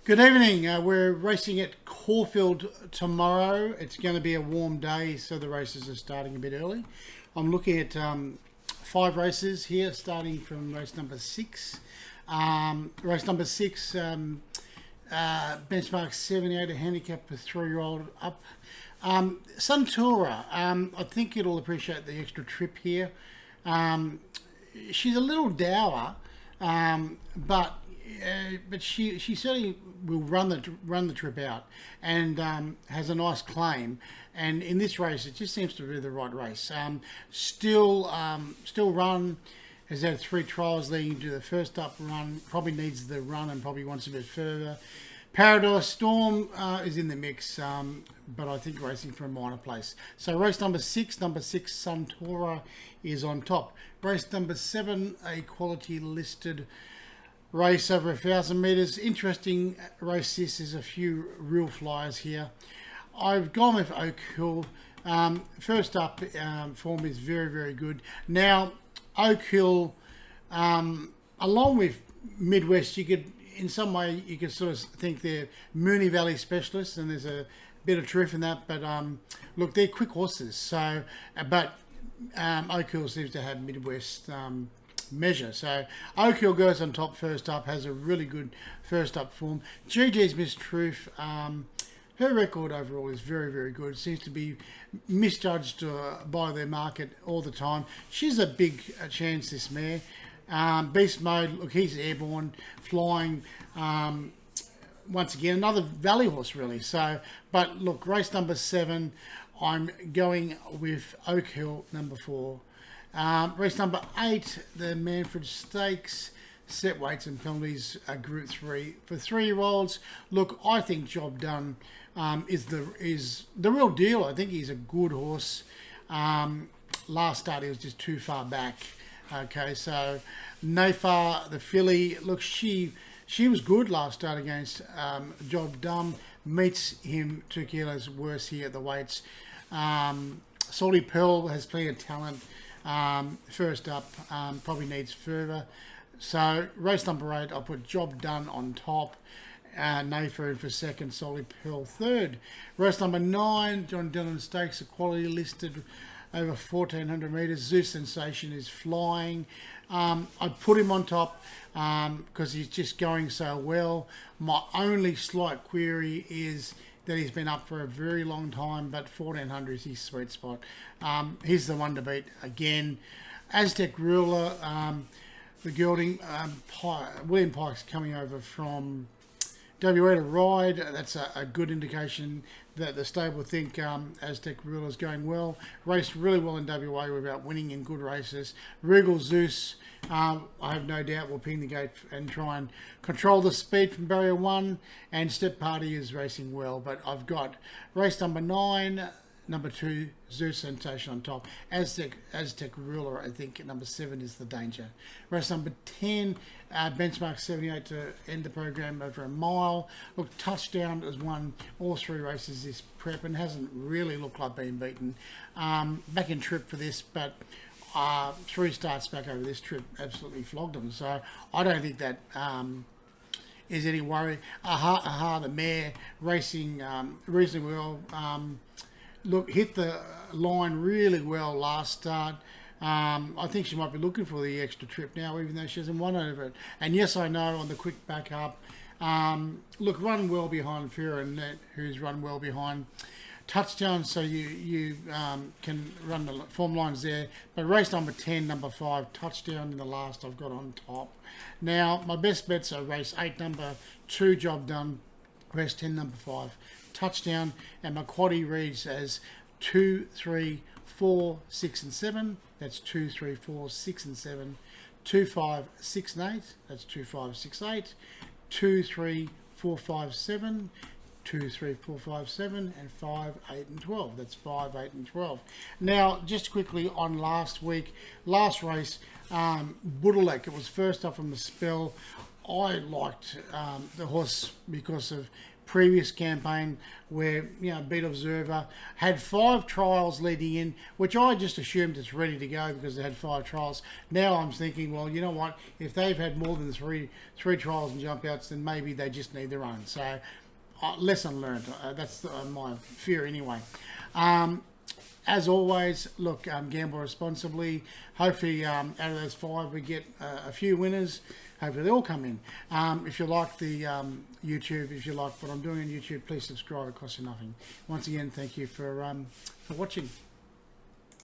Good evening. We're racing at Caulfield tomorrow. It's going to be a warm day, so the races are starting a bit early. I'm looking at 5 races here, starting from race number 6. Race number 6, benchmark 78, a handicap for 3-year-old up. Suntura, I think it'll appreciate the extra trip here. She's a little dour, but she certainly will run the trip out and has a nice claim. And in this race, it just seems to be the right race. Still run. Has had 3 trials leading to the first up run. Probably needs the run and probably wants a bit further. Paradise Storm is in the mix, but I think racing for a minor place. So race number 6, Suntora is on top. Race number 7, a quality listed race over 1,000 metres. Interesting race this. Is a few real flyers here. I've gone with Oak Hill. First up, form is very, very good. Now, Oak Hill, along with Midwest, you could, in some way, you could sort of think they're Moonee Valley specialists, and there's a bit of truth in that. But look, they're quick horses. So, but Oak Hill seems to have Midwest measure. So Oak Hill goes on top first up, has a really good first up form. GG's Miss Truth, her record overall is very, very good. Seems to be misjudged by their market all the time. She's a big chance, this mare. Beast Mode, look, he's airborne, flying. Once again, another valley horse, really. So, but look, race number 7, I'm going with Oak Hill, number 4. Race number 8, the Manfred Stakes, set weights and penalties, Group 3 for 3-year-olds. Look, I think Job Done is the real deal. I think he's a good horse. Last start he was just too far back. Okay, so Nafar, the filly, look, she was good last start against Job Done. Meets him 2 kilos worse here at the weights. Salty Pearl has plenty of talent. First up, probably needs further. So race number 8, I'll put Job Done on top. Nayford for 2nd, Salty Pearl 3rd. Race number 9, John Dillon Stakes, a quality listed over 1,400 metres. Zeus Sensation is flying. I put him on top because he's just going so well. My only slight query is that he's been up for a very long time, but 1,400 is his sweet spot. He's the one to beat again. Aztec Ruler, the gelding, William Pike's coming over from WA to ride. That's a good indication that the stable think Aztec Ruler is going well. Raced really well in WA without winning in good races. Regal Zeus, I have no doubt, will ping the gate and try and control the speed from barrier 1. And Step Party is racing well. But I've got race number 9, number 2, Zeus Sensation on top. Aztec Ruler, I think number 7 is the danger. Race number 10, benchmark 78 to end the program over a mile. Look, Touchdown has won all 3 races this prep and hasn't really looked like being beaten. Back in trip for this, but 3 starts back over this trip absolutely flogged them. So I don't think that is any worry. The mare racing reasonably well. Look, hit the line really well last start. I think she might be looking for the extra trip now, even though she hasn't won over it. And yes, I know on the quick back up. Look, run well behind Fear and Net, who's run well behind Touchdown, so you can run the form lines there. But race number 10, number 5, Touchdown in the last I've got on top. Now, my best bets are race 8, number 2, Job Done, race 10, number 5, Touchdown, and my quaddy reads as 2, 3, 4, 6 and 7. That's 2, 3, 4, 6 and 7. 2, 5, 6 and 8. That's 2, 5, 6, 8. 2, 3, 4, 5, 7. 2, 3, 4, 5, 7, and 5, 8 and 12. That's 5, 8 and 12. Now, just quickly on last race, Budalek, it was first up from the spell. I liked the horse because of previous campaign where, you know, Beat Observer had 5 trials leading in, which I just assumed it's ready to go because they had 5 trials. Now I'm thinking, well, you know what, if they've had more than three trials and jump outs, then maybe they just need their own. So lesson learned. That's my fear anyway. As always, look, gamble responsibly. Hopefully, out of those 5, we get a few winners. Hopefully, they all come in. If you like the YouTube, if you like what I'm doing on YouTube, please subscribe. It costs you nothing. Once again, thank you for watching.